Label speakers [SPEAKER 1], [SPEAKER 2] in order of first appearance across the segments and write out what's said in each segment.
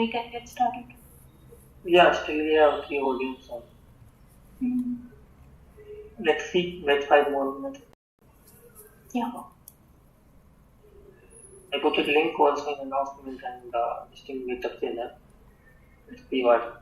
[SPEAKER 1] we can get started.
[SPEAKER 2] Yeah, still we have 3 audience. Let's see, wait 5 more minutes.
[SPEAKER 1] Yeah.
[SPEAKER 2] I put a link also in announcement and this thing meetup channel. Let's see what.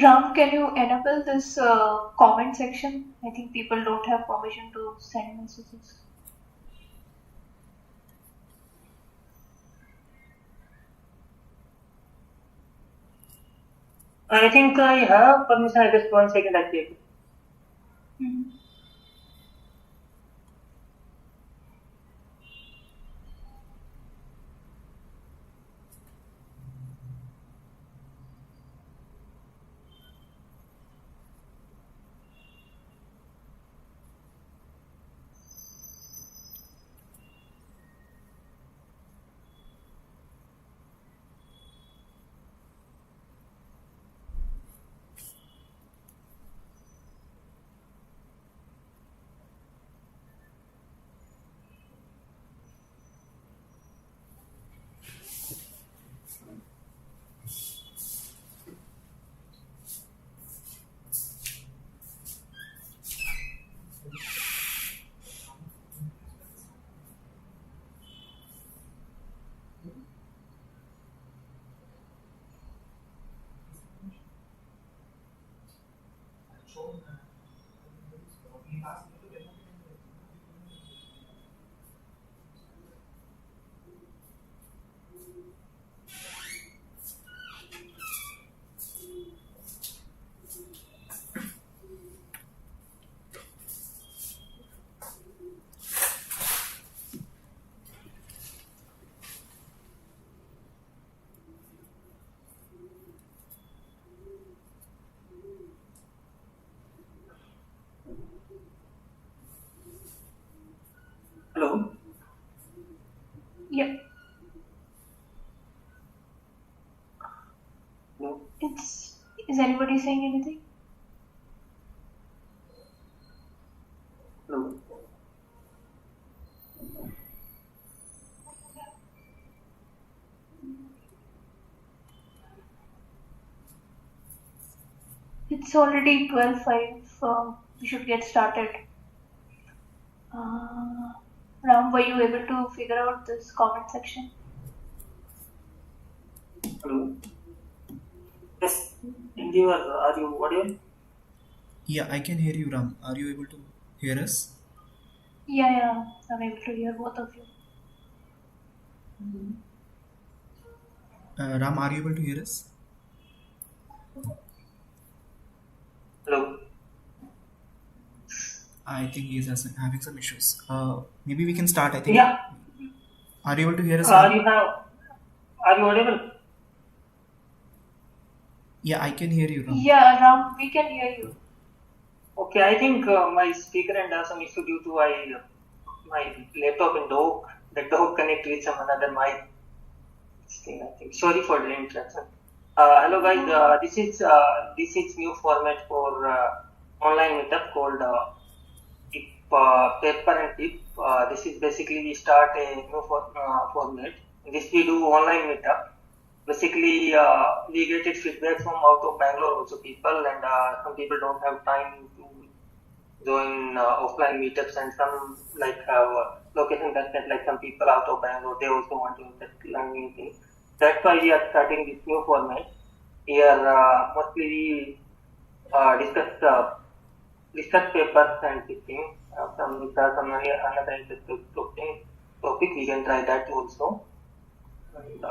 [SPEAKER 1] Ram, can you enable this comment section? I think people don't have permission to send messages.
[SPEAKER 2] I think I have permission. I just 1 second I check.
[SPEAKER 1] It's is anybody saying anything?
[SPEAKER 2] No.
[SPEAKER 1] It's already 12:05. We should get started. Ram, were you able to figure out this comment section?
[SPEAKER 2] Hello. Yes. Indeed, are you audible?
[SPEAKER 3] Yeah, I can hear you, Ram. Are you able to hear us?
[SPEAKER 1] Yeah, I'm able to hear both of you.
[SPEAKER 3] Ram, are you able to hear us?
[SPEAKER 2] Hello.
[SPEAKER 3] I think he is having some issues. Maybe we can start. I think.
[SPEAKER 2] Yeah.
[SPEAKER 3] Are you able to hear us,
[SPEAKER 2] Are
[SPEAKER 3] Ram?
[SPEAKER 2] you have? Are you audible?
[SPEAKER 3] Yeah, I can hear you, Ram.
[SPEAKER 1] Yeah, Ram, we can hear you.
[SPEAKER 2] Okay, I think my speaker and some issue due to my laptop and dog. The dog connect with some another mic thing. I think. Sorry for the interruption. Hello guys. This is new format for online meetup called PiP, paper and PiP. This is basically we start a new format. This we do online meetup. Basically, we get it feedback from out of Bangalore also people, and some people don't have time to join offline meetups, and some like have location constraint, like some people out of Bangalore, they also want to learn new things. That's why we are starting this new format. Here, mostly we discuss papers and teaching. Some another interesting topic, we can try that also. And,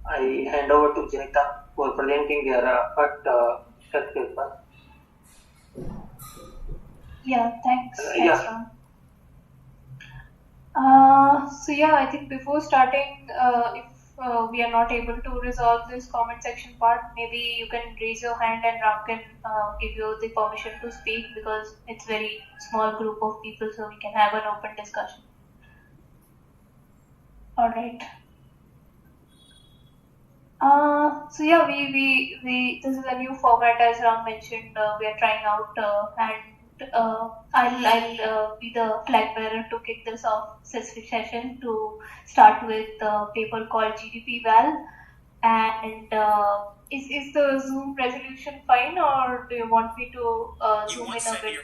[SPEAKER 2] I hand over to Jayita for presenting their first research paper.
[SPEAKER 1] Yeah, thanks,
[SPEAKER 2] Yeah.
[SPEAKER 1] Ram. I think before starting, if we are not able to resolve this comment section part, maybe you can raise your hand and Ram can give you the permission to speak, because it's very small group of people, so we can have an open discussion. All right. We this is a new format, as Ram mentioned. We are trying out, and I'll be the flag bearer to kick this off session, to start with a paper called GDPEval. And is the Zoom resolution fine, or do you want me to zoom in a bit?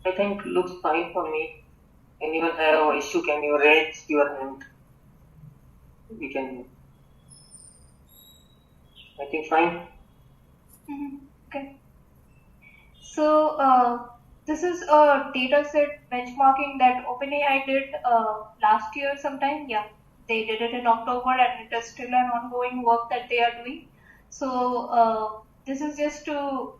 [SPEAKER 2] I think looks fine for me. Anyone have an issue? Can you raise your hand? We can. I think fine.
[SPEAKER 1] Okay. So this is a dataset benchmarking that OpenAI did last year sometime. Yeah, they did it in October, and it is still an ongoing work that they are doing. So this is just to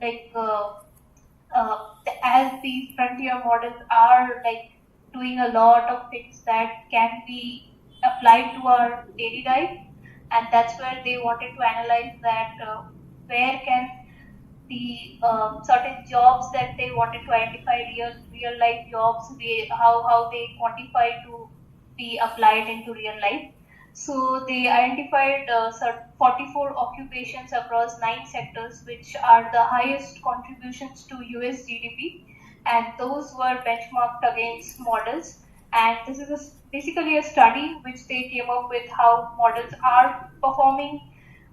[SPEAKER 1] as these frontier models are like doing a lot of things that can be applied to our daily life, and that's where they wanted to analyze that where can the certain jobs that they wanted to identify, real life jobs, how they quantify to be applied into real life. So they identified 44 occupations across 9 sectors, which are the highest contributions to US GDP, and those were benchmarked against models. And this is basically a study which they came up with how models are performing.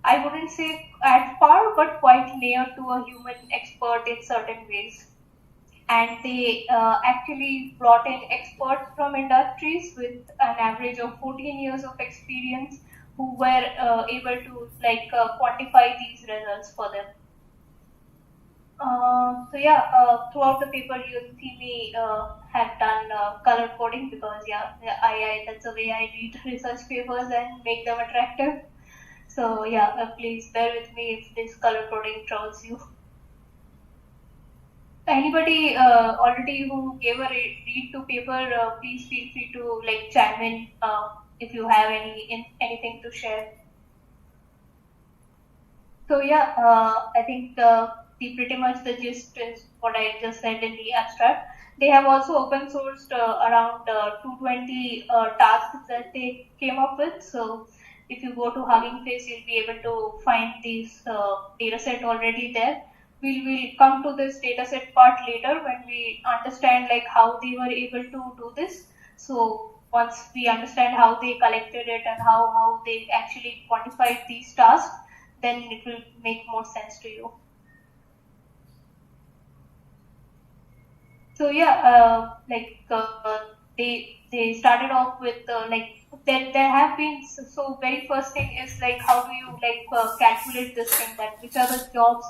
[SPEAKER 1] I wouldn't say at par, but quite near to a human expert in certain ways. And they actually brought in experts from industries with an average of 14 years of experience, who were able to quantify these results for them. Throughout the paper you'll see me have done color coding, because I that's the way I read research papers and make them attractive. So please bear with me if this color coding troubles you. Anybody already who gave a read to paper, please feel free to chime in if you have anything to share. So I think pretty much the gist is what I just said in the abstract. They have also open sourced around 220 tasks that they came up with. So if you go to Hugging Face, you'll be able to find these data set already there. We'll come to this data set part later when we understand like how they were able to do this. So once we understand how they collected it and how they actually quantified these tasks, then it will make more sense to you. So yeah, they started off with there have been so very first thing is like how do you calculate this thing, that which are the jobs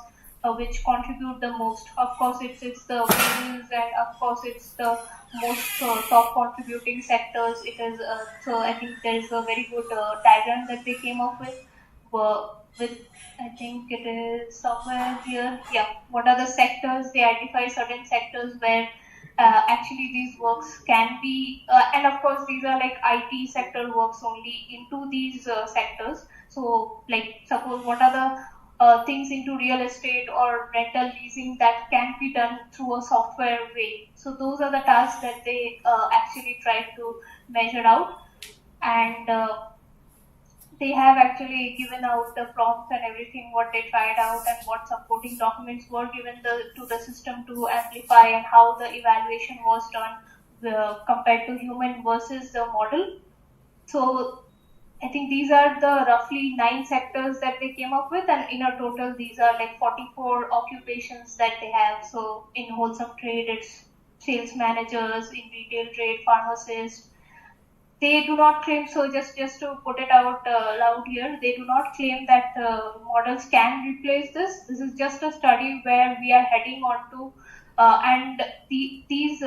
[SPEAKER 1] which contribute the most. Of course, it's the wages, and of course it's the most top contributing sectors. It is so I think there is a very good diagram that they came up with. I think it is somewhere here. Yeah, what are the sectors? They identify certain sectors where actually these works can be, and of course these are like IT sector works only into these sectors. So like suppose what are the things into real estate or rental leasing that can be done through a software way. So those are the tasks that they actually try to measure out, and they have actually given out the prompts and everything what they tried out, and what supporting documents were given to the system to amplify, and how the evaluation was done compared to human versus the model. So I think these are the roughly 9 sectors that they came up with, and in a total these are like 44 occupations that they have. So in wholesome trade it's sales managers, in retail trade pharmacists. They do not claim, so just to put it out loud here, they do not claim that models can replace this is just a study where we are heading on to, and these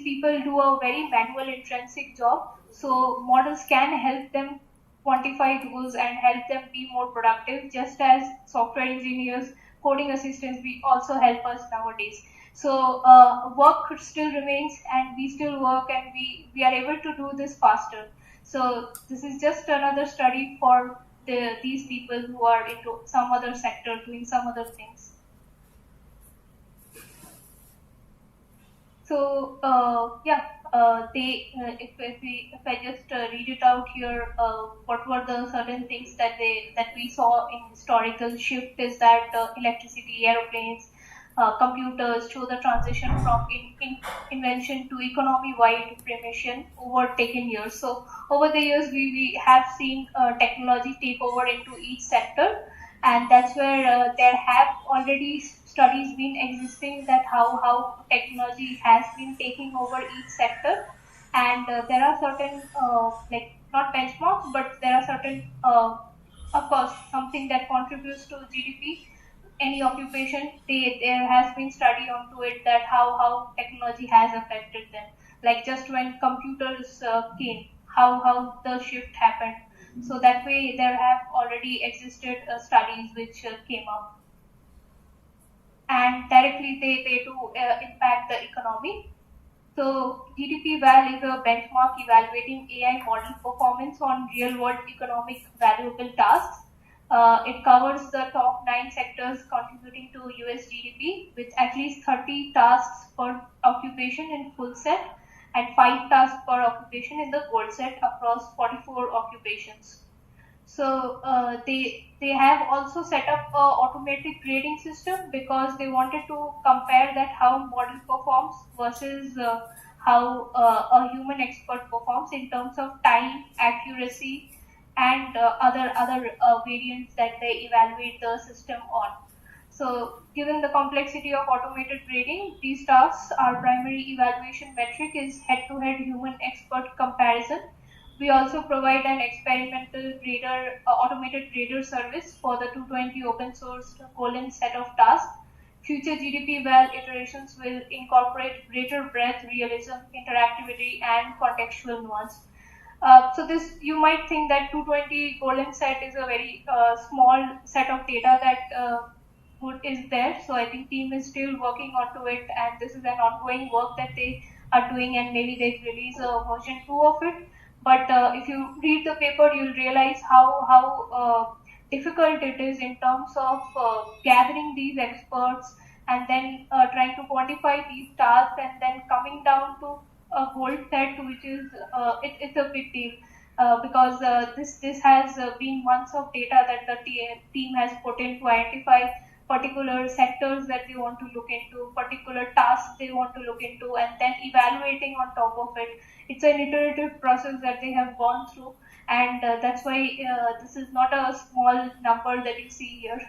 [SPEAKER 1] people do a very manual intrinsic job, so models can help them quantify tools and help them be more productive, just as software engineers, coding assistants, we also help us nowadays. So work still remains, and we still work, and we are able to do this faster. So this is just another study for these people who are into some other sector doing some other things. So if I just read it out here, what were the certain things that we saw in historical shift is that electricity, aeroplanes, computers show the transition from invention to economy-wide premiation over taken years. So over the years, we have seen technology take over into each sector, and that's where there have already studies been existing that how technology has been taking over each sector, and there are certain like not benchmarks, but there are certain of course something that contributes to GDP. Any occupation, there has been study onto it that how technology has affected them. Like just when computers came, how the shift happened. So that way, there have already existed studies which came up, and directly they do impact the economy. So GDPEval is a benchmark evaluating AI model performance on real-world economic valuable tasks. It covers the top 9 sectors contributing to US GDP, with at least 30 tasks per occupation in full set and 5 tasks per occupation in the gold set across 44 occupations. So they have also set up a automatic grading system because they wanted to compare that how model performs versus how a human expert performs in terms of time, accuracy, and other variants that they evaluate the system on. So, given the complexity of automated grading, these tasks, our primary evaluation metric is head-to-head human expert comparison. We also provide an experimental grader, automated grader service for the 220 open source colon set of tasks. Future GDPEval iterations will incorporate greater breadth, realism, interactivity, and contextual nuance. So this, you might think that 220 golden set is a very small set of data that is there. So I think team is still working onto it, and this is an ongoing work that they are doing, and maybe they release a version 2 of it. But if you read the paper, you'll realize how difficult it is in terms of gathering these experts and then trying to quantify these tasks and then coming down to a gold set, which is it's a big deal. because this has been months of data that the team has put in to identify particular sectors that they want to look into, particular tasks they want to look into, and then evaluating on top of it. It's an iterative process that they have gone through, and that's why this is not a small number that you see here.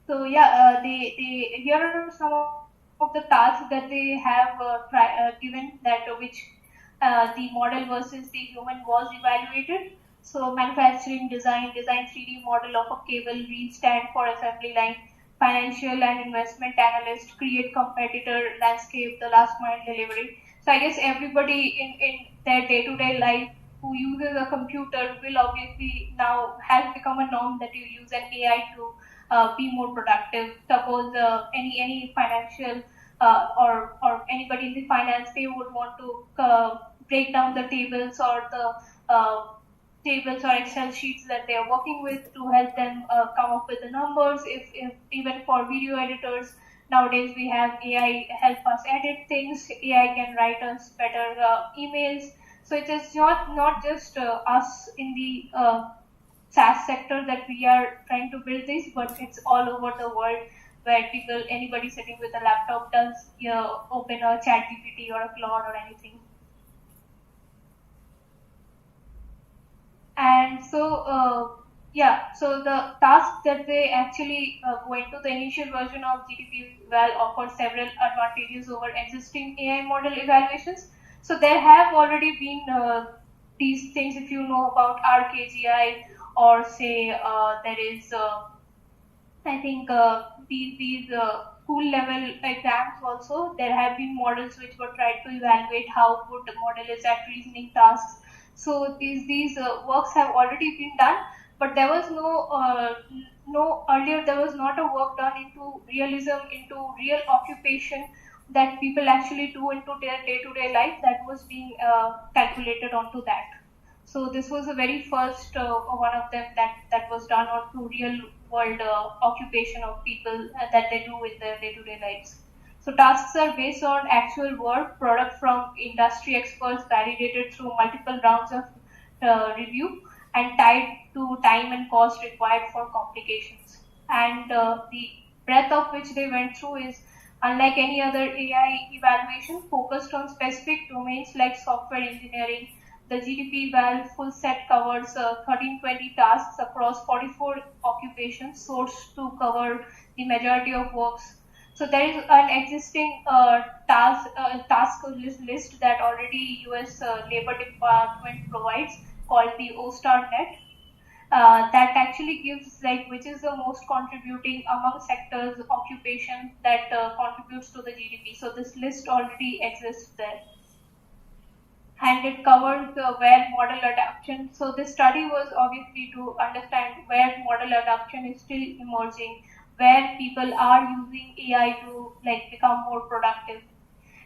[SPEAKER 1] So yeah, they here are some of the tasks that they have given that which the model versus the human was evaluated. So manufacturing design 3D model of a cable reel stand for assembly line, financial and investment analyst, create competitor landscape, the last mile delivery. So I guess everybody in their day-to-day life who uses a computer will obviously now has become a norm that you use an AI to be more productive. Suppose any financial or anybody in the finance, they would want to break down the tables or the tables or Excel sheets that they are working with to help them come up with the numbers. If even for video editors, nowadays we have AI help us edit things. AI can write us better emails. So it is not just us in the SaaS sector that we are trying to build this, but it's all over the world where people, anybody sitting with a laptop does open a chat GPT or a Claude or anything. And so, yeah, so the tasks that they actually go into the initial version of GDPEval offer several advantages over existing AI model evaluations. So there have already been these things, if you know about RKGI, or say there is I think these school level exams also, there have been models which were tried to evaluate how good the model is at reasoning tasks. So these works have already been done, but there was no earlier there was not a work done into realism, into real occupation that people actually do into their day-to-day life that was being calculated onto that. So this was the very first one of them that was done on real world occupation of people that they do in their day-to-day lives. So tasks are based on actual work, product from industry experts, validated through multiple rounds of review, and tied to time and cost required for complications. And the breadth of which they went through is unlike any other AI evaluation focused on specific domains like software engineering. The GDPEval full set covers 1320 tasks across 44 occupations sourced to cover the majority of works. So there is an existing task list that already US Labor Department provides called the O-Star Net. That actually gives like which is the most contributing among sectors occupation that contributes to the GDP. So this list already exists there, and it covers where model adoption. So this study was obviously to understand where model adoption is still emerging, where people are using AI to like become more productive.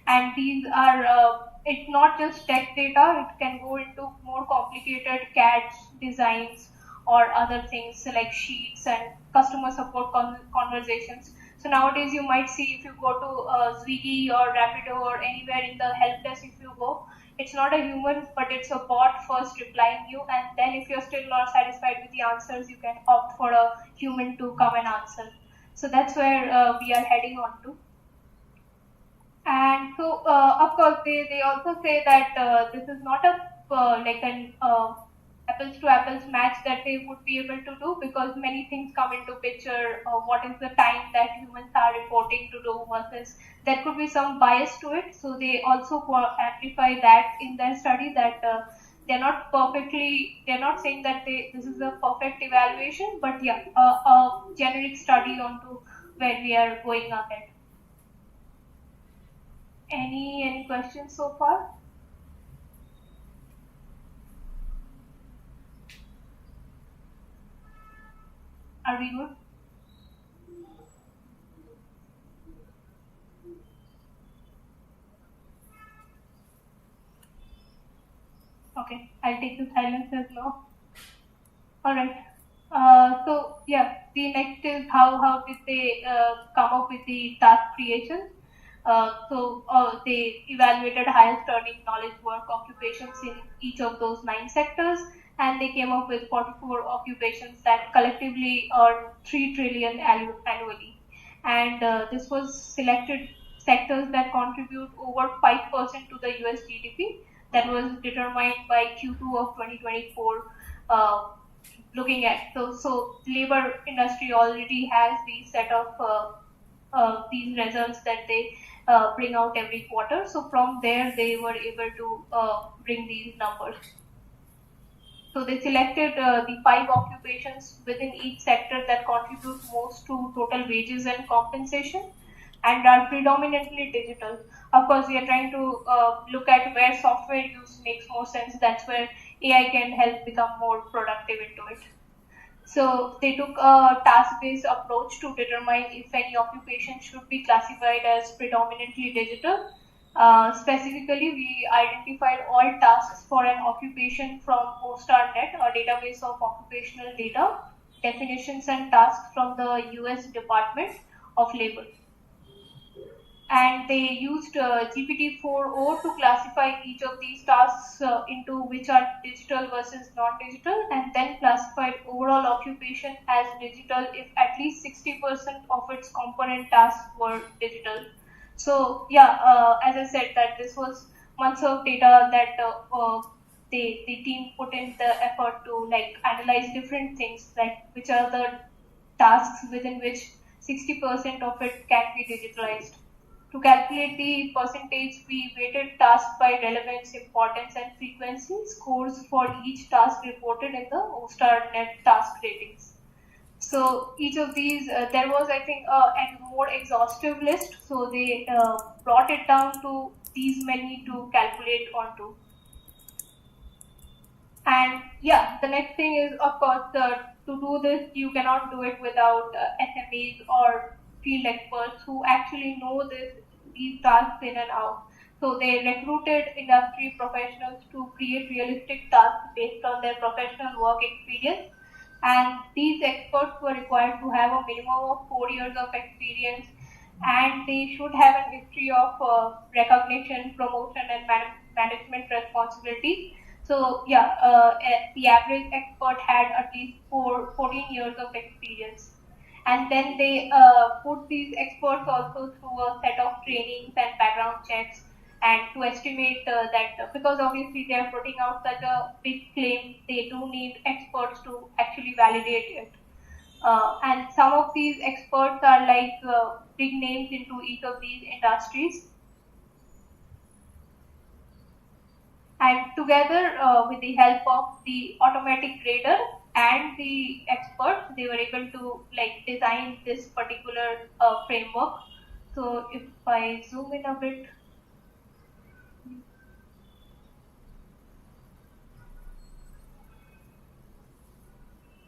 [SPEAKER 1] And these are it's not just text data, it can go into more complicated CAD designs or other things like sheets and customer support conversations. So nowadays you might see if you go to Swiggy or Rapido or anywhere in the help desk, if you go, it's not a human but it's a bot first replying you, and then if you're still not satisfied with the answers you can opt for a human to come and answer. So that's where we are heading on to. And so, of course, they also say that this is not a like an apples to apples match that they would be able to do, because many things come into picture. What is the time that humans are reporting to do versus there could be some bias to it. So they also amplify that in their study that they're not saying that this is a perfect evaluation, but yeah, a generic study onto where we are going ahead. Any questions so far? Are we good? Okay, I'll take the silence as no. All right. So yeah, the next is how did they come up with the task creation? They evaluated highest earning knowledge work occupations in each of those 9 sectors, and they came up with 44 occupations that collectively earn 3 trillion annually. And this was selected sectors that contribute over 5% to the US GDP, that was determined by Q2 of 2024. Looking at so labor industry already has these set of these results that they bring out every quarter. So from there, they were able to bring these numbers. So they selected the 5 occupations within each sector that contribute most to total wages and compensation and are predominantly digital. Of course, we are trying to look at where software use makes more sense. That's where AI can help become more productive into it. So they took a task-based approach to determine if any occupation should be classified as predominantly digital. Specifically, we identified all tasks for an occupation from OStarNet, a database of occupational data, definitions and tasks from the US Department of Labor. And they used GPT-4o to classify each of these tasks into which are digital versus non-digital, and then classified overall occupation as digital if at least 60% of its component tasks were digital. So yeah, as I said, that this was months of data that the team put in the effort to like analyze different things, like which are the tasks within which 60% of it can be digitalized. To calculate the percentage, we weighted tasks by relevance, importance, and frequency. Scores for each task reported in the OStarNet task ratings. So each of these, there was, I think, a more exhaustive list. So they brought it down to these many to calculate onto. And yeah, the next thing is, of course, to do this, you cannot do it without SMEs or field experts who actually know these tasks in and out. So they recruited industry professionals to create realistic tasks based on their professional work experience. And these experts were required to have a minimum of 4 years of experience, and they should have a history of recognition, promotion, and management responsibilities. So yeah, the average expert had at least 14 years of experience. And then they put these experts also through a set of trainings and background checks, and to estimate that, because obviously they are putting out such a big claim, they do need experts to actually validate it. And some of these experts are like big names into each of these industries. And together, with the help of the automatic grader and the experts, they were able to like design this particular framework. So if I zoom in a bit,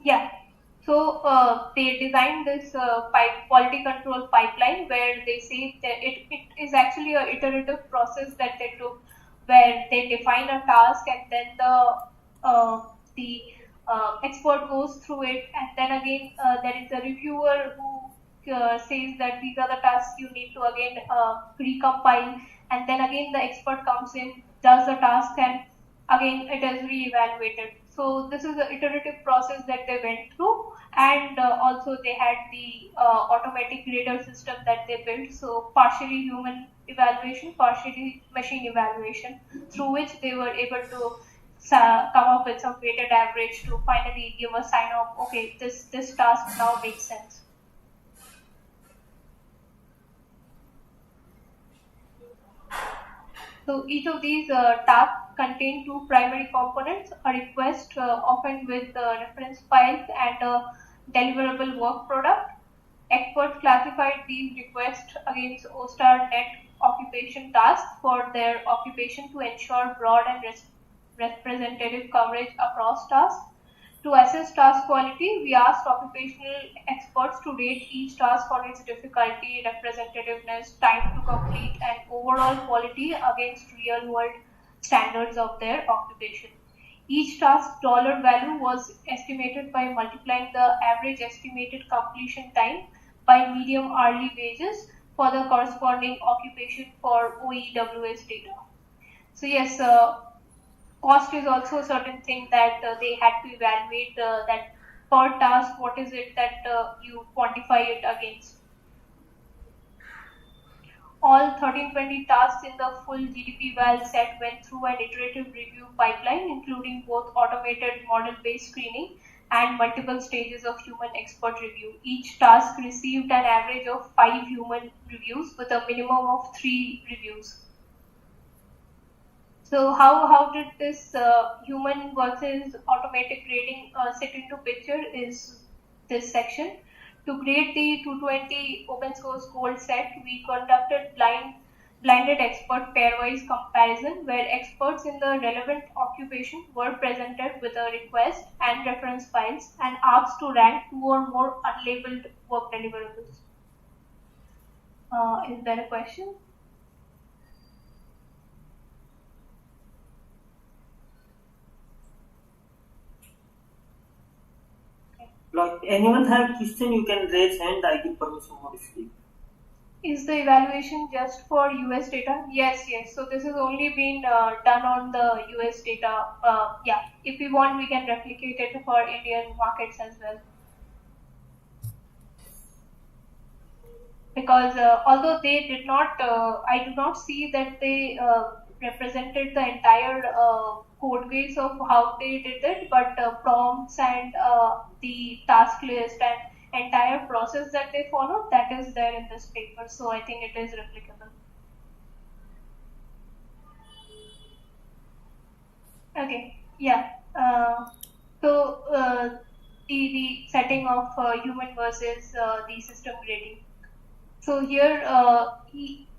[SPEAKER 1] yeah. So they designed this quality control pipeline where they say that it is actually a iterative process that they took, where they define a task and then the expert goes through it, and then again there is a reviewer who says that these are the tasks you need to again recompile, and then again the expert comes in, does the task, and again it is re-evaluated. So this is the iterative process that they went through, and also they had the automatic grader system that they built. So partially human evaluation, partially machine evaluation, through which they were able to come up with some weighted average to finally give a sign off. Okay, this task now makes sense. So each of these tasks contain 2 primary components: a request, often with reference files, and a deliverable work product. Experts classified these requests against OStarNet occupation tasks for their occupation to ensure broad and representative coverage across tasks. To assess task quality, we asked occupational experts to rate each task on its difficulty, representativeness, time to complete, and overall quality against real-world standards of their occupation. Each task dollar value was estimated by multiplying the average estimated completion time by median hourly wages for the corresponding occupation for OEWS data. So yes, cost is also a certain thing that they had to evaluate that per task, what is it that you quantify it against. All 1320 tasks in the full GDPEval set went through an iterative review pipeline, including both automated model-based screening and multiple stages of human expert review. Each task received an average of 5 human reviews with a minimum of 3 reviews. So how did this human versus automatic grading sit into picture is this section. To grade the 220 open source gold set, we conducted blinded expert pairwise comparison where experts in the relevant occupation were presented with a request and reference files and asked to rank 2 or more unlabeled work deliverables. Is there a question?
[SPEAKER 2] Like anyone have question, you can raise hand. I give permission to speak.
[SPEAKER 1] Is the evaluation just for US data? Yes, yes. So this has only been done on the US data. Yeah, if we want, we can replicate it for Indian markets as well. Because although they did not, I do not see that they represented the entire code base of how they did it, but prompts and the task list and entire process that they followed, that is there in this paper. So I think it is replicable. Okay, yeah. So the setting of human versus the system grading. So here,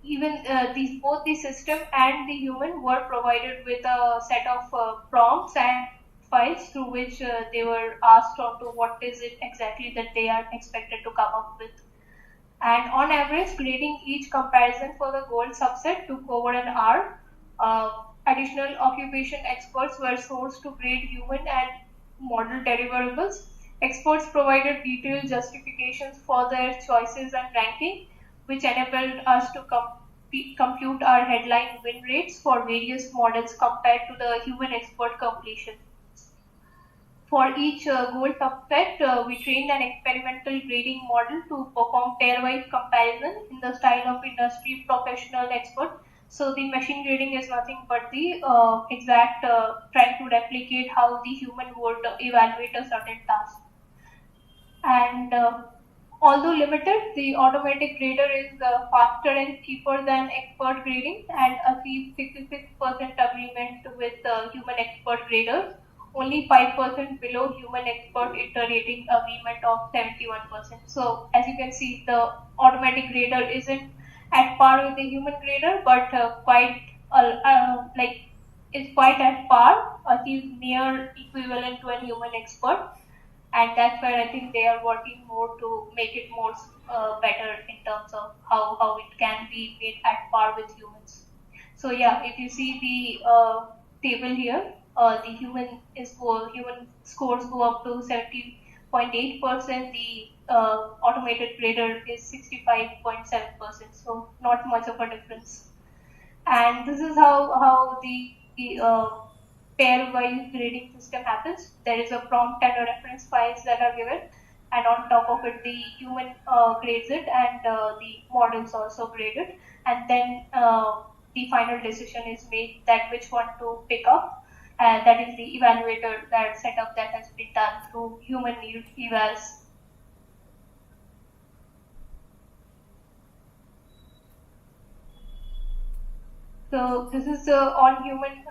[SPEAKER 1] even these both the system and the human were provided with a set of prompts and files through which they were asked onto what is it exactly that they are expected to come up with. And on average, grading each comparison for the gold subset took over an hour. Additional occupation experts were sourced to grade human and model deliverables. Experts provided detailed justifications for their choices and ranking, which enabled us to compute our headline win rates for various models compared to the human expert completion. For each goal subset, we trained an experimental grading model to perform pairwise comparison in the style of industry professional expert. So the machine grading is nothing but the exact trying to replicate how the human would evaluate a certain task. And although limited, the automatic grader is faster and cheaper than expert grading and achieves 66% agreement with human expert graders, only 5% below human expert iterating agreement of 71%. So as you can see, the automatic grader isn't at par with the human grader, but quite like is quite at par, achieves near equivalent to a human expert, and that's where I think they are working more to make it more better in terms of how it can be made at par with humans. So yeah, if you see the table here, the human scores go up to 70.8%. The automated grader is 65.7%. So not much of a difference. And this is how the pairwise grading system happens. There is a prompt and a reference files that are given, and on top of it, the human grades it, and the models also grade it, and then the final decision is made that which one to pick up. That is the evaluator that setup that has been done through human evals. So this is on human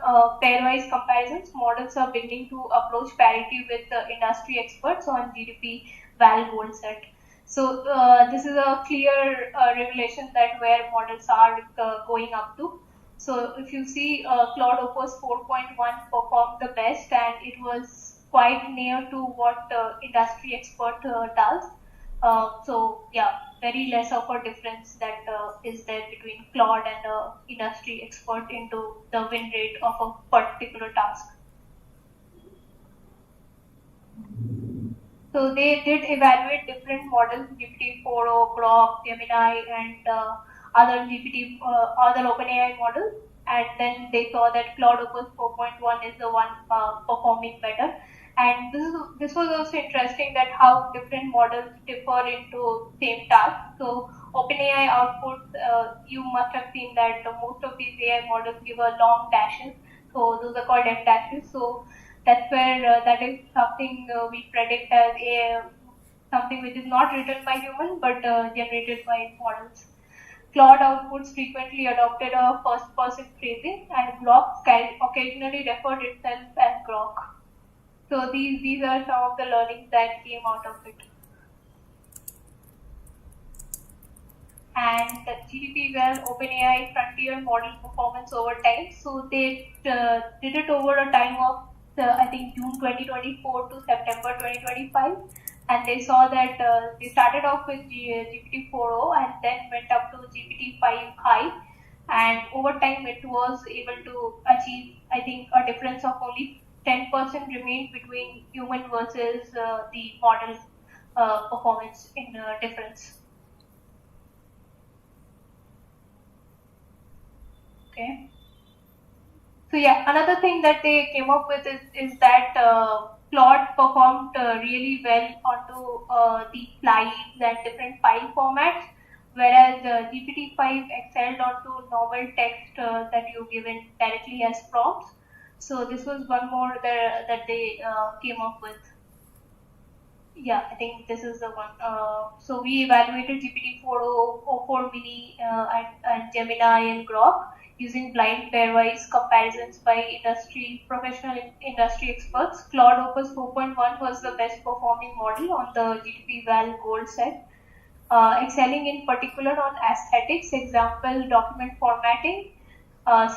[SPEAKER 1] pairwise comparisons. Models are beginning to approach parity with industry experts on GDPEval gold set. So this is a clear revelation that where models are going up to. So if you see Claude Opus 4.1 performed the best, and it was quite near to what industry expert does. So yeah, very less of a difference that is there between Claude and the industry expert into the win rate of a particular task. So they did evaluate different models, GPT-4o, Grok, Gemini, and other OpenAI models, and then they saw that Cloud Opus 4.1 is the one performing better. And this was also interesting that how different models differ into same task. So OpenAI output, you must have seen that most of these AI models give a long dashes. So those are called F dashes. So that's where that is something we predict as something which is not written by human but generated by models. Claude outputs frequently adopted a first-person phrasing, and Grok occasionally referred itself as Grok. So these are some of the learnings that came out of it. And the GDPEval OpenAI frontier model performance over time. So they did it over a time of I think June 2024 to September 2025, and they saw that they started off with GPT-4o and then went up to GPT-5 high, and over time it was able to achieve I think a difference of only 10% remained between human versus the model performance in difference. Okay. So yeah, another thing that they came up with is that Claude performed really well onto the slides and different file formats, whereas GPT-5 excelled onto novel text that you given directly as prompts. So this was one more that they came up with. Yeah, I think this is the one. So we evaluated GPT-4o, O4 Mini, and Gemini and Grok using blind pairwise comparisons by professional industry experts. Claude Opus 4.1 was the best performing model on the GDPEval Gold set, excelling in particular on aesthetics, example document formatting,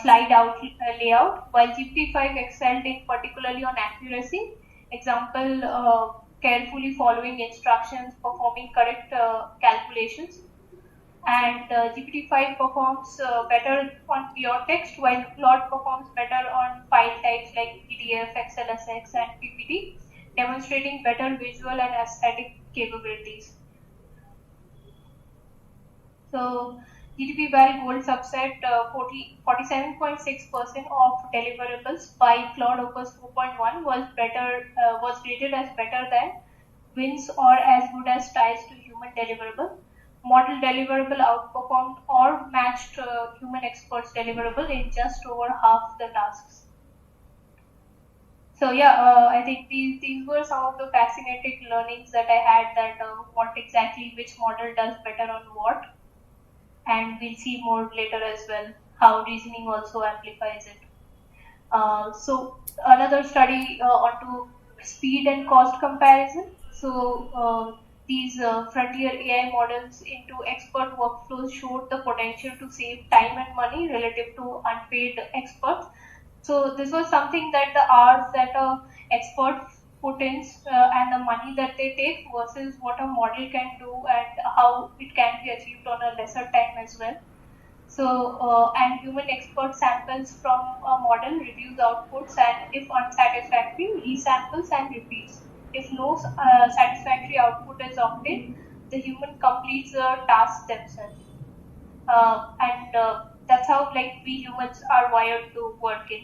[SPEAKER 1] slide out layout, while GPT-5 excelled in particularly on accuracy, example carefully following instructions, performing correct calculations. And GPT-5 performs better on pure text, while Claude performs better on file types like PDF, XLSX, and PPT, demonstrating better visual and aesthetic capabilities. So GDPEval Gold subset 47.6% of deliverables by Cloud Opus 4.1 was rated as better than wins or as good as ties to human deliverable. Model deliverable outperformed or matched human experts deliverable in just over half the tasks. So yeah, I think these were some of the fascinating learnings that I had, that what exactly which model does better on what, and we'll see more later as well how reasoning also amplifies it. So another study onto speed and cost comparison. So these frontier AI models into expert workflows showed the potential to save time and money relative to unpaid experts. So this was something that the hours that a expert put in and the money that they take versus what a model can do and how it can be achieved on a lesser time as well. So, and human expert samples from a model, reviews outputs, and if unsatisfactory, resamples and repeats. If no satisfactory output is obtained, the human completes the tasks themselves. And that's how like we humans are wired to work in.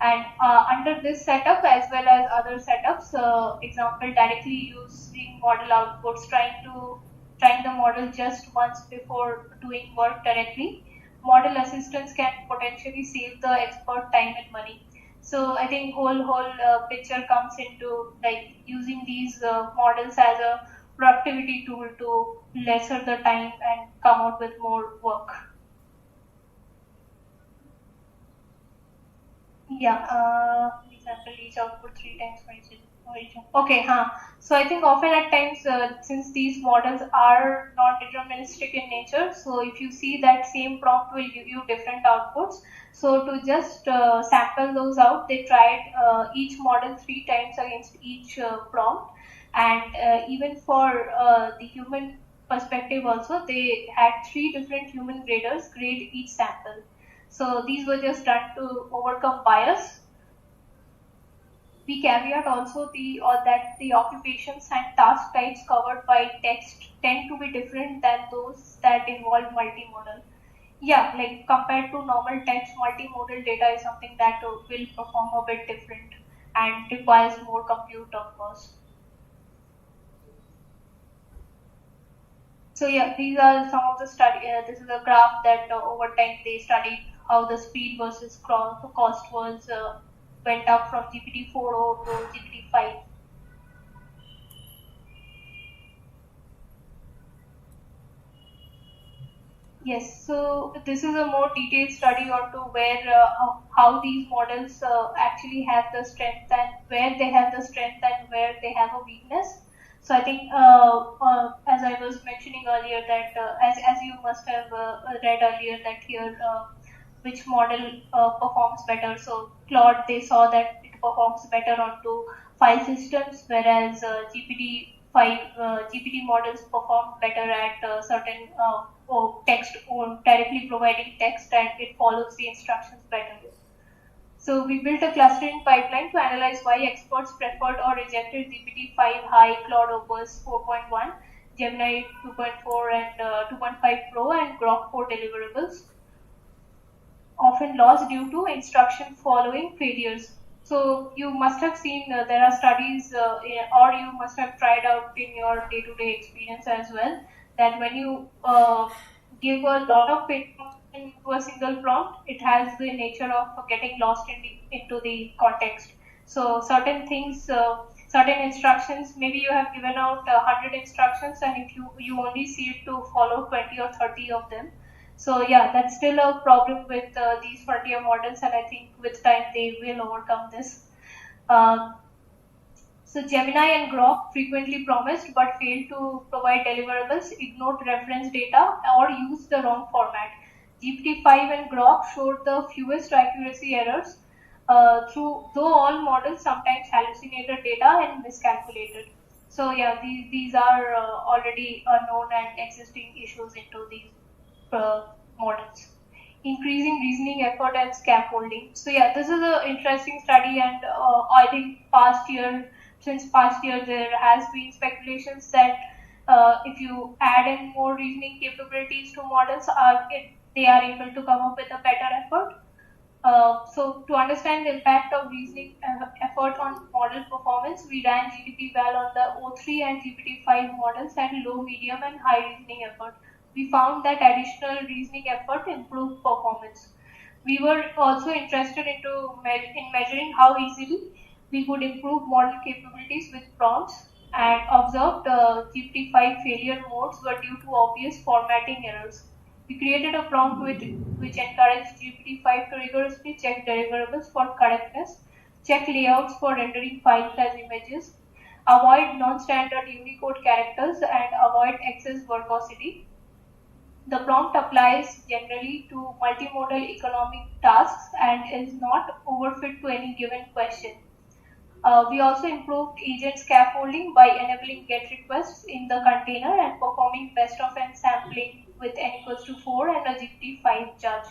[SPEAKER 1] And under this setup as well as other setups, example directly using model outputs, trying the model just once before doing work directly, model assistance can potentially save the expert time and money. So I think whole picture comes into like using these models as a productivity tool to lesser the time and come out with more work. Yeah, example each output 3 times origin. Okay, huh. So I think often at times, since these models are non-deterministic in nature, so if you see that same prompt will give you different outputs. So to just sample those out, they tried each model 3 times against each prompt, and even for the human perspective also, they had 3 different human graders grade each sample. So these were just done to overcome bias. We caveat also that the occupations and task types covered by text tend to be different than those that involve multimodal. Yeah, like compared to normal text, multimodal data is something that will perform a bit different and requires more compute, of course. So yeah, these are some of the study. This is a graph that over time they studied how the speed versus cost was went up from GPT-4o to GPT-5. Yes, so this is a more detailed study onto where how these models actually have the strength and where they have the strength and where they have a weakness. So I think, as I was mentioning earlier, that as you must have read earlier, that here which model performs better. So Claude, they saw that it performs better onto file systems, whereas GPT models perform better at certain or text or directly providing text, and it follows the instructions better. So we built a clustering pipeline to analyze why experts preferred or rejected GPT-5 High, Claude Opus 4.1, Gemini 2.4 and 2.5 Pro, and Grok 4 deliverables, often lost due to instruction following failures. So you must have seen there are studies, or you must have tried out in your day-to-day experience as well, that when you give a lot of input into a single prompt, it has the nature of getting lost into the context. So certain things, certain instructions, maybe you have given out 100 instructions, and if you only see it to follow 20 or 30 of them, so yeah, that's still a problem with these frontier models, and I think with time they will overcome this. Uh, so Gemini and Grok frequently promised but failed to provide deliverables, ignored reference data, or used the wrong format. GPT-5 and Grok showed the fewest accuracy errors, though all models sometimes hallucinated data and miscalculated. So yeah, these are already known and existing issues into these models. Increasing reasoning effort and scaffolding. So yeah, this is an interesting study, and I think since past year, there has been speculations that if you add in more reasoning capabilities to models, they are able to come up with a better effort. So to understand the impact of reasoning effort on model performance, we ran GDPEval on the O3 and GPT-5 models at low, medium, and high reasoning effort. We found that additional reasoning effort improved performance. We were also interested in measuring how easily we could improve model capabilities with prompts, and observed GPT-5 failure modes were due to obvious formatting errors. We created a prompt which encouraged GPT-5 to rigorously check deliverables for correctness, check layouts for rendering files as images, avoid non-standard Unicode characters, and avoid excess verbosity. The prompt applies generally to multimodal economic tasks and is not overfit to any given question. We also improved agent scaffolding by enabling GET requests in the container and performing best of n sampling with n equals to 4 and a GPT-5 judge.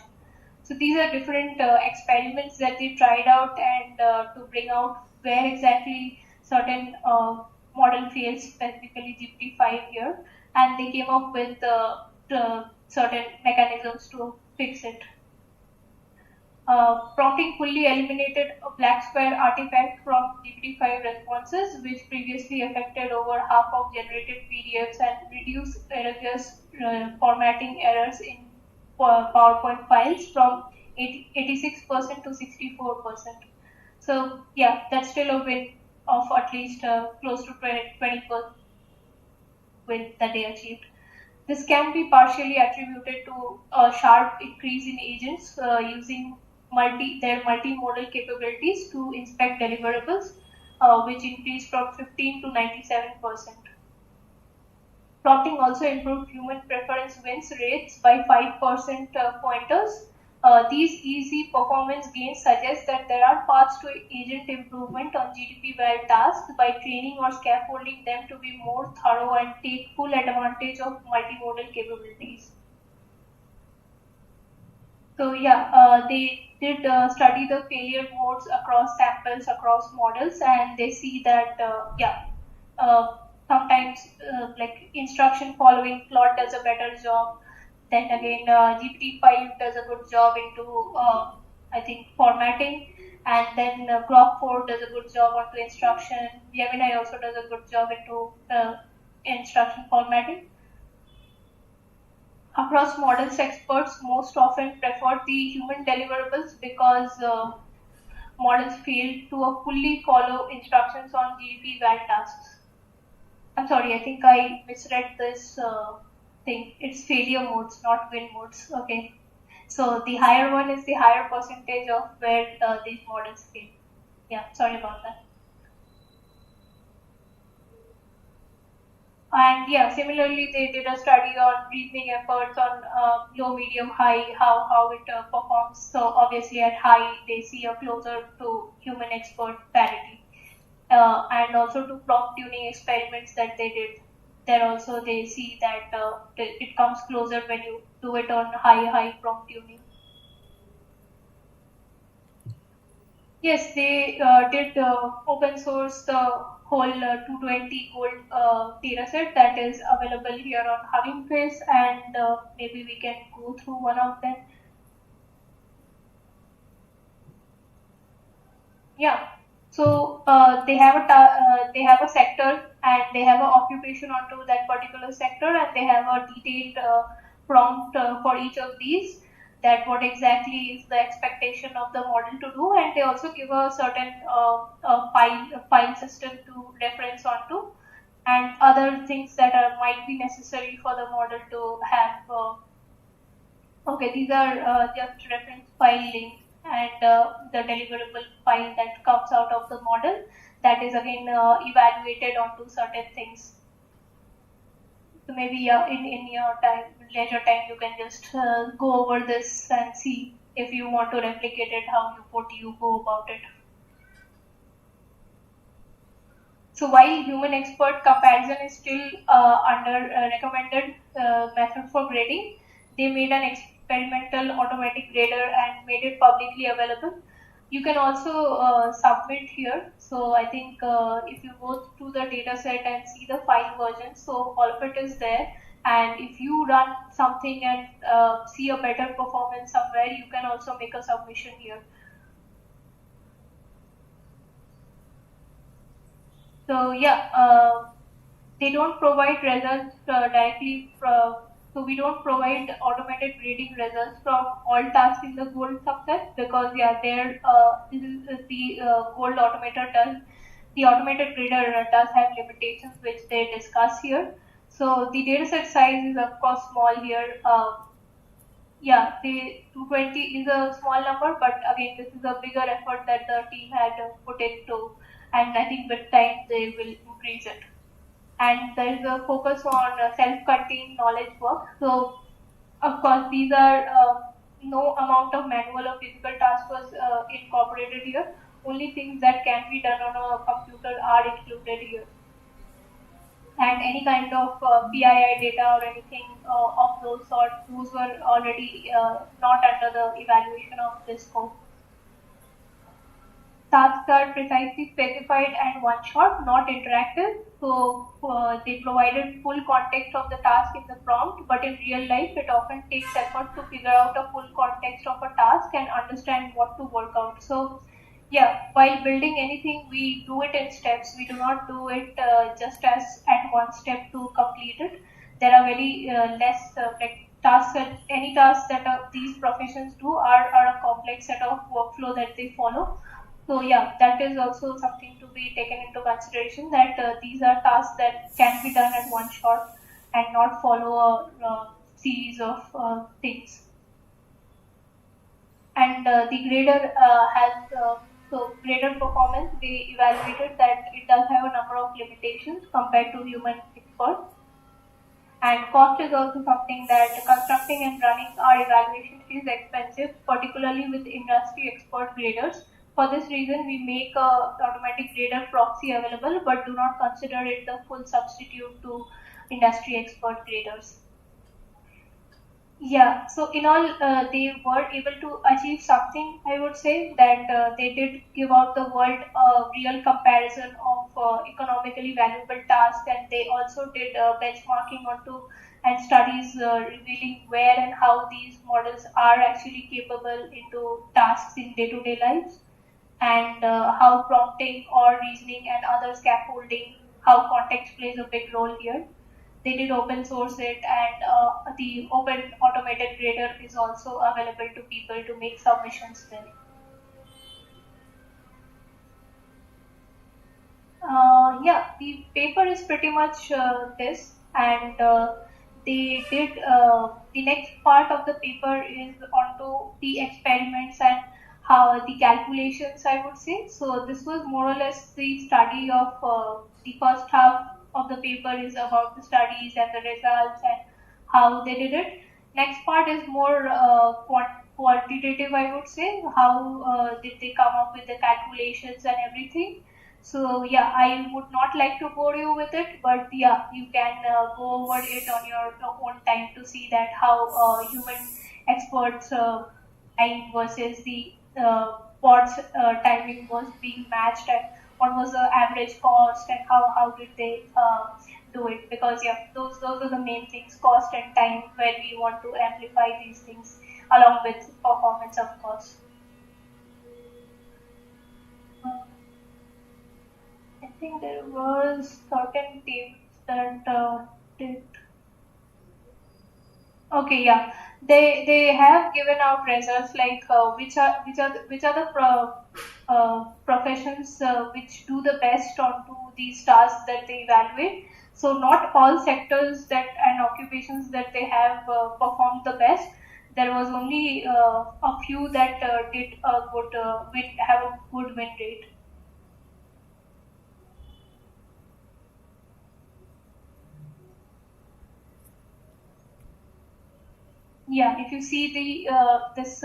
[SPEAKER 1] So these are different experiments that they tried out, and to bring out where exactly certain model fails, specifically GPT-5 here, and they came up with certain mechanisms to fix it. Prompting fully eliminated a black square artifact from GPT-5 responses, which previously affected over half of generated PDFs, and reduced erroneous formatting errors in PowerPoint files from 86% to 64%. So yeah, that's still a win of at least close to 20% win that they achieved. This can be partially attributed to a sharp increase in agents using their multimodal capabilities to inspect deliverables, which increased from 15 to 97%. Plotting also improved human preference wins rates by 5% pointers. These easy performance gains suggest that there are paths to agent improvement on GDPEval tasks by training or scaffolding them to be more thorough and take full advantage of multimodal capabilities. So yeah, they did study the failure modes across samples, across models, and they see that uh, sometimes like instruction following plot does a better job. Then again, GPT-5 does a good job into I think formatting, and then Grok 4 does a good job onto instruction. Gemini also does a good job into instruction formatting. Across models, experts most often prefer the human deliverables because models fail to fully follow instructions on GDPEval tasks. I'm sorry, I think I misread this thing. It's failure modes, not win modes. Okay. So the higher one is the higher percentage of where these models fail. Yeah, sorry about that. And yeah, similarly, they did a study on reasoning efforts on low, medium, high, how it performs. So obviously, at high, they see a closer to human expert parity, and also to prompt tuning experiments that they did. There also they see that it comes closer when you do it on high prompt tuning. Yes, they did open source the whole 220 gold data set that is available here on Hugging Face, and maybe we can go through one of them. Yeah. So they have a sector and they have an occupation onto that particular sector, and they have a detailed prompt for each of these. That what exactly is the expectation of the model to do, and they also give a certain file system to reference onto, and other things that might be necessary for the model to have. Okay, these are just reference file links and the deliverable file that comes out of the model that is again evaluated onto certain things. So maybe in your time, leisure time, you can just go over this and see if you want to replicate it, what do you go about it. So while human expert comparison is still under recommended method for grading, they made an experimental automatic grader and made it publicly available. You can also submit here. So I think if you go to the data set and see the file version, so all of it is there. And if you run something and see a better performance somewhere, you can also make a submission here. So yeah, they don't provide results directly so we don't provide automated grading results from all tasks in the gold subset because yeah, there this is the gold automator does the automated grader does have limitations which they discuss here. So the dataset size is of course small here. Yeah, the 220 is a small number, but again, this is a bigger effort that the team had put into, and I think with time they will increase it. And there is a focus on self-contained knowledge work. So, of course, these are no amount of manual or physical task was incorporated here. Only things that can be done on a computer are included here, and any kind of PII data or anything of those sort, those were already not under the evaluation of this scope. Tasks are precisely specified and one shot, not interactive. So they provided full context of the task in the prompt, but in real life, it often takes effort to figure out a full context of a task and understand what to work out. So yeah, while building anything, we do it in steps. We do not do it just as at one step to complete it. There are very less like tasks that any tasks that these professions do are a complex set of workflow that they follow. So yeah, that is also something to be taken into consideration that these are tasks that can be done at one shot and not follow a series of things. And the grader has so grader performance. They evaluated that it does have a number of limitations compared to human experts. And cost is also something that constructing and running our evaluation is expensive, particularly with industry expert graders. For this reason, we make a automatic grader proxy available, but do not consider it the full substitute to industry expert graders. Yeah, so in all, they were able to achieve something. I would say that they did give out the world a real comparison of economically valuable tasks, and they also did benchmarking onto and studies revealing where and how these models are actually capable into tasks in day-to-day lives, and how prompting or reasoning and other scaffolding, how context plays a big role here. They did open source it, and the open automated grader is also available to people to make submissions there. Yeah, the paper is pretty much this, and they did the next part of the paper is onto the experiments and how the calculations, I would say. So this was more or less the study of the first half of the paper is about the studies and the results and how they did it. Next part is more quantitative, I would say. How did they come up with the calculations and everything? So yeah, I would not like to bore you with it, but yeah, you can go over it on your own time to see that how human experts time versus the bots timing was being matched, and what was the average cost and how did they do it? Because yeah, those are the main things: cost and time, where we want to amplify these things along with performance, of course. Uh, I think there was certain teams that did. Okay, yeah, they have given out results like which are the professions which do the best onto these tasks that they evaluate. So not all sectors that and occupations that they have performed the best. There was only a few that did a good have a good win rate. Yeah, if you see the this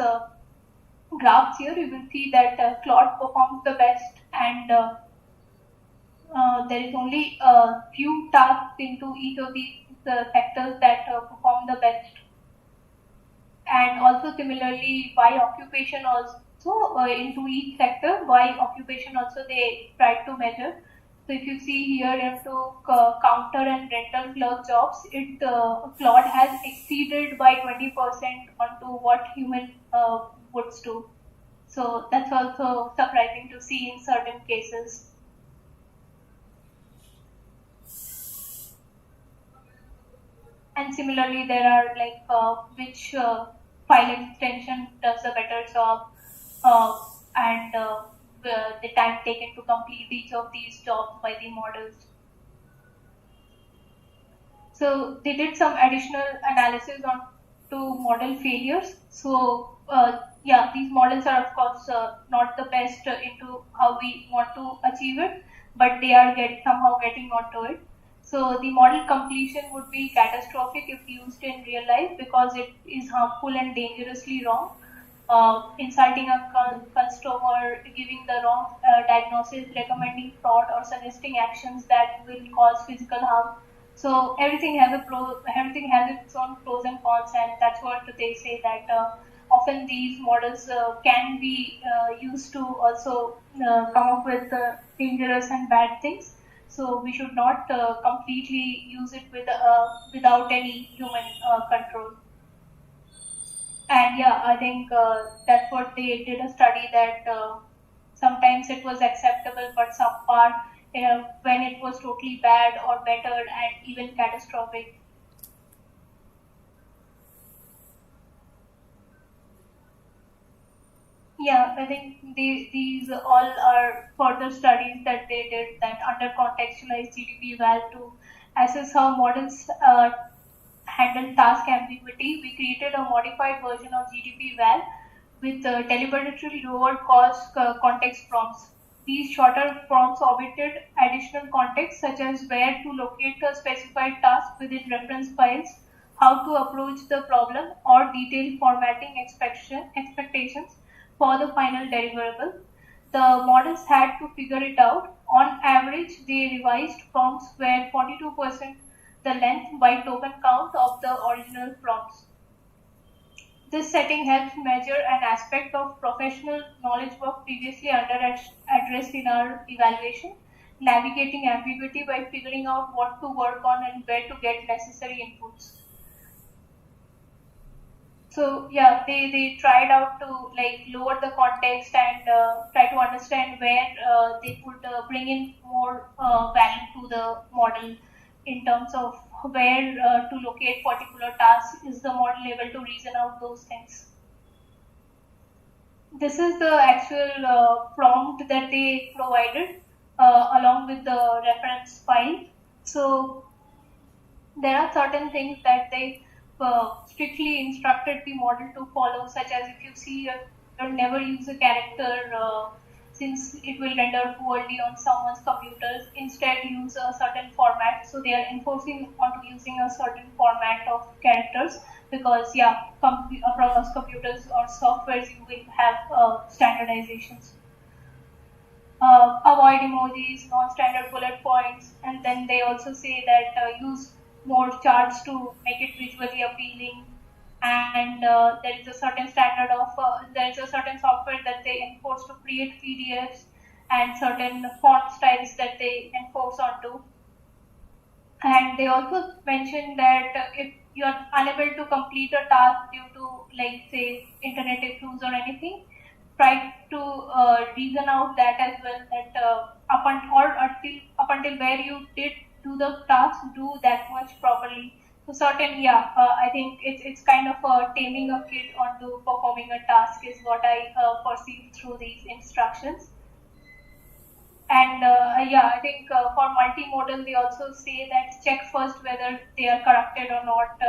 [SPEAKER 1] graphs here, you will see that Claude performs the best, and there is only a few tasks into each of these sectors that perform the best. And also similarly, by occupation also into each sector, by occupation also they try to measure. So if you see here into counter and rental clerk jobs, it Claude has exceeded by 20% onto what human would do. So that's also surprising to see in certain cases. And similarly, there are like which file extension does a better job, and the time taken to complete each of these jobs by the models. So they did some additional analysis on to model failures. So yeah, these models are of course not the best into how we want to achieve it, but they are somehow getting onto it. So the model completion would be catastrophic if used in real life because it is harmful and dangerously wrong. Insulting a customer, giving the wrong diagnosis, recommending fraud, or suggesting actions that will cause physical harm. So everything has its own pros and cons, and that's what they say that often these models can be used to also come up with dangerous and bad things. So we should not completely use it without any human control. And yeah, I think that's what they did a study that sometimes it was acceptable, but some part when it was totally bad or better and even catastrophic. Yeah, I think these all are further studies that they did that under contextualized GDPEval to assess how models handle task ambiguity. We created a modified version of GDPEval with deliberately lowered cost context prompts. These shorter prompts omitted additional context such as where to locate a specified task within reference files, how to approach the problem, or detailed formatting expectations for the final deliverable. The models had to figure it out. On average, they revised prompts were 42% the length by token count of the original prompts. This setting helps measure an aspect of professional knowledge work previously addressed in our evaluation, navigating ambiguity by figuring out what to work on and where to get necessary inputs. So yeah, they tried out to like lower the context and try to understand where they could bring in more value to the model in terms of where to locate particular tasks. Is the model able to reason out those things? This is the actual prompt that they provided along with the reference file. So there are certain things that they strictly instructed the model to follow, such as if you see never use a character since it will render poorly on someone's computers. Instead, use a certain format. So they are enforcing onto using a certain format of characters because yeah, across computers or softwares you will have standardizations. Avoid emojis, non-standard bullet points, and then they also say that use more charts to make it visually appealing. And there is a certain standard of there is a certain software that they enforce to create PDFs and certain font styles that they enforce onto. And they also mentioned that if you are unable to complete a task due to, like, say, internet issues or anything, try to reason out that as well. That up until where you did do the task, do that much properly. So certain, yeah, I think it's kind of taming a kid onto performing a task is what I perceive through these instructions. And yeah, I think for multimodal, they also say that check first whether they are corrupted or not.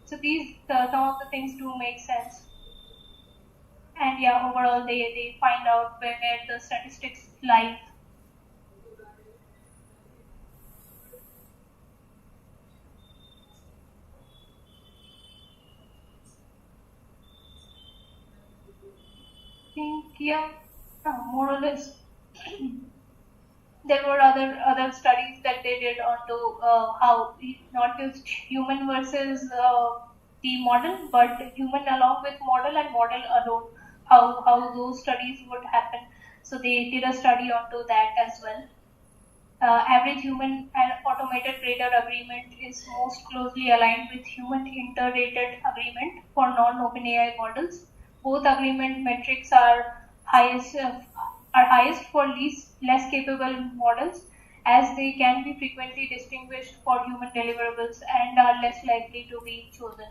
[SPEAKER 1] So these some of the things do make sense. And yeah, overall, they find out where the statistics lie. I think yeah, more or less. There were other studies that they did onto how not just human versus the model, but human along with model and model alone. How those studies would happen. So they did a study onto that as well. Average human and automated grader agreement is most closely aligned with human inter-rated agreement for non-OpenAI models. Both agreement metrics are highest for less capable models, as they can be frequently distinguished for human deliverables and are less likely to be chosen.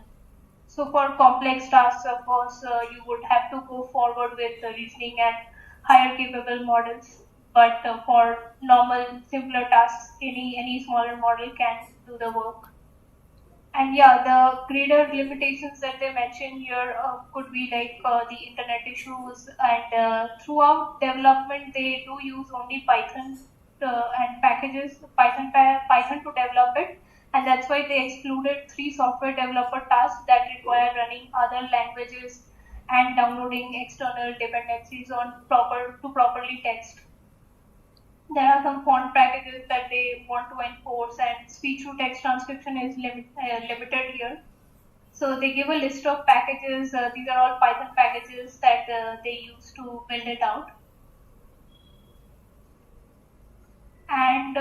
[SPEAKER 1] So for complex tasks, of course, you would have to go forward with the reasoning and higher capable models. But for normal, simpler tasks, any smaller model can do the work. And yeah, the greater limitations that they mention here could be like the internet issues, and throughout development they do use only Python and packages Python to develop it, and that's why they excluded three software developer tasks that require running other languages and downloading external dependencies on properly test. There are some font packages that they want to enforce, and speech to text transcription is limited here. So they give a list of packages. These are all Python packages that they use to build it out. And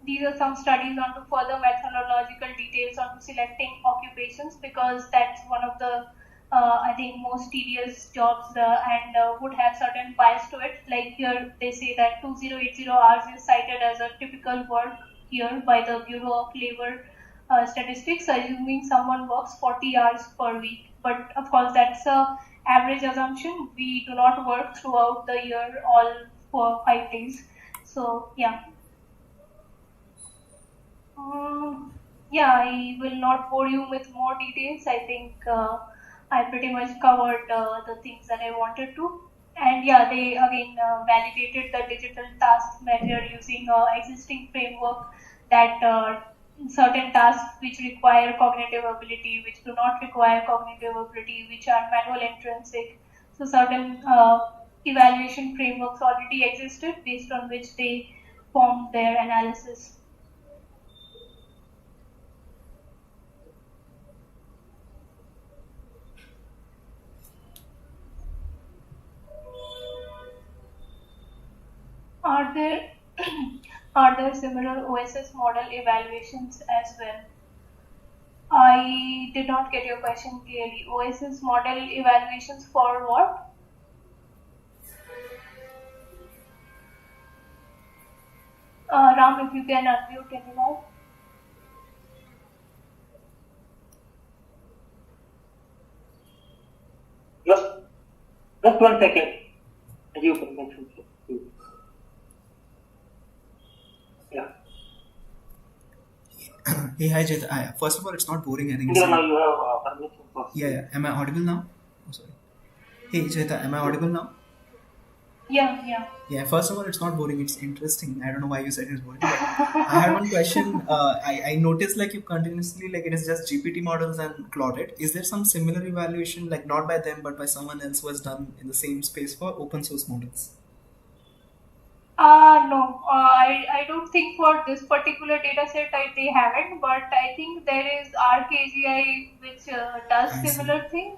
[SPEAKER 1] these are some studies onto further methodological details on selecting occupations, because that's one of the I think most tedious jobs and would have certain bias to it. Like here, they say that 2080 hours is cited as a typical work here by the Bureau of Labor Statistics, assuming someone works 40 hours per week. But of course, that's a average assumption. We do not work throughout the year all for 5 days. So yeah. Yeah, I will not bore you with more details. I think I pretty much covered the things that I wanted to. And yeah, they again validated the digital task measure using existing framework that certain tasks which require cognitive ability, which do not require cognitive ability, which are manual intrinsic. So certain evaluation frameworks already existed based on which they formed their analysis. Are there are there similar OSS model evaluations as well? I did not get your question clearly. OSS model evaluations for what? Ram, if you can unmute anyone.
[SPEAKER 2] Just 1 second. You can mention it. Yeah.
[SPEAKER 3] Hey, hi, Jayita. First of all, it's not boring. I think it's
[SPEAKER 2] Yeah, now you have permission for
[SPEAKER 3] yeah, yeah. Am I audible now? Oh, sorry. Hey, Jayita, am I audible now?
[SPEAKER 1] Yeah, yeah.
[SPEAKER 3] Yeah, first of all, it's not boring. It's interesting. I don't know why you said it's boring, but I had one question. I noticed like you continuously like it is just GPT models and Claudette. Is there some similar evaluation, like not by them but by someone else who has done in the same space for open source models?
[SPEAKER 1] No, I don't think for this particular data set they haven't, but I think there is RKGI which does
[SPEAKER 3] I see.
[SPEAKER 1] similar thing.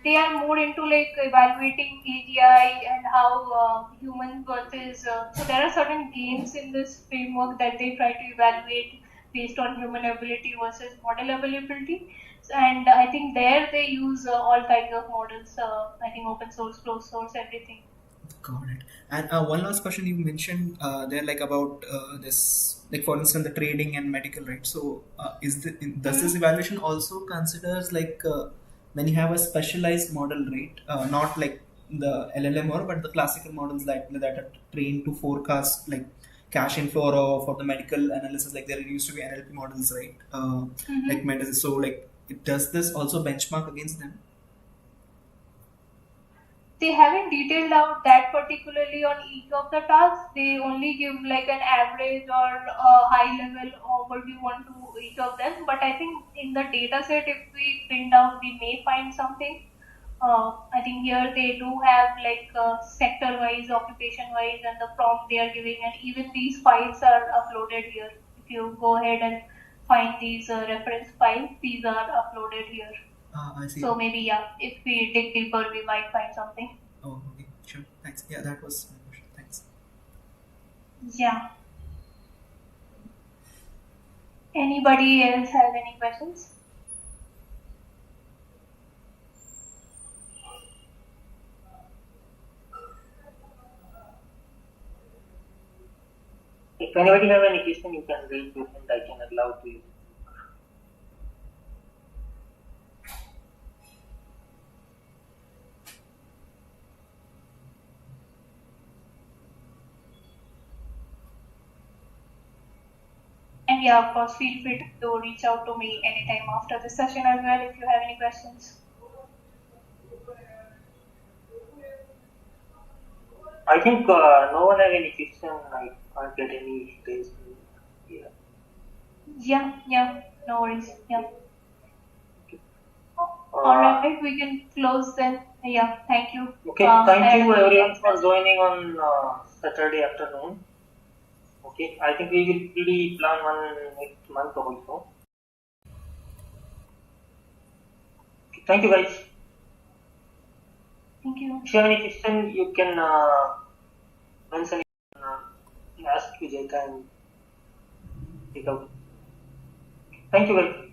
[SPEAKER 1] They are more into like evaluating AGI and how human versus. So there are certain gains in this framework that they try to evaluate based on human ability versus model availability. And I think there they use all kinds of models. I think open source, closed source, everything.
[SPEAKER 3] Got it. And one last question you mentioned there, like about this, like for instance, the trading and medical, right? So, does this
[SPEAKER 1] Hmm.
[SPEAKER 3] evaluation also considers like when you have a specialized model, right? Not like the LLM or but the classical models that are trained to forecast like cash inflow or for the medical analysis, like there used to be NLP models, right? Like
[SPEAKER 1] Hmm.
[SPEAKER 3] medicine. So, like, does this also benchmark against them?
[SPEAKER 1] They haven't detailed out that particularly on each of the tasks. They only give like an average or a high level overview onto each of them. But I think in the data set, if we print down, we may find something. I think here they do have like sector wise, occupation wise, and the prompt they are giving, and even these files are uploaded here. If you go ahead and find these reference files, these are uploaded here.
[SPEAKER 3] I see.
[SPEAKER 1] So maybe yeah, if we dig deeper, we might find something.
[SPEAKER 3] Oh, okay, sure. Thanks. Yeah, that was my question. Thanks.
[SPEAKER 1] Yeah. Anybody else has any questions?
[SPEAKER 2] If anybody have any question, you can raise your hand. I can allow to you.
[SPEAKER 1] And yeah, of course, feel free to reach out to me anytime after this session as well if you have any questions.
[SPEAKER 2] I think no one have any question. I can't get any raised. Yeah.
[SPEAKER 1] Yeah, yeah, no worries. Yeah. All
[SPEAKER 2] Uh,
[SPEAKER 1] right, we can close then. Yeah, thank you.
[SPEAKER 2] okay.
[SPEAKER 1] I
[SPEAKER 2] Thank
[SPEAKER 1] had
[SPEAKER 2] you
[SPEAKER 1] a really
[SPEAKER 2] everyone
[SPEAKER 1] nice
[SPEAKER 2] for
[SPEAKER 1] session.
[SPEAKER 2] joining on Saturday afternoon. Okay. I think we will really plan one next month also. Okay, thank you guys.
[SPEAKER 1] Thank you.
[SPEAKER 2] If you have any question, you can mention. Uh, ask Jayita and take out. Thank you guys.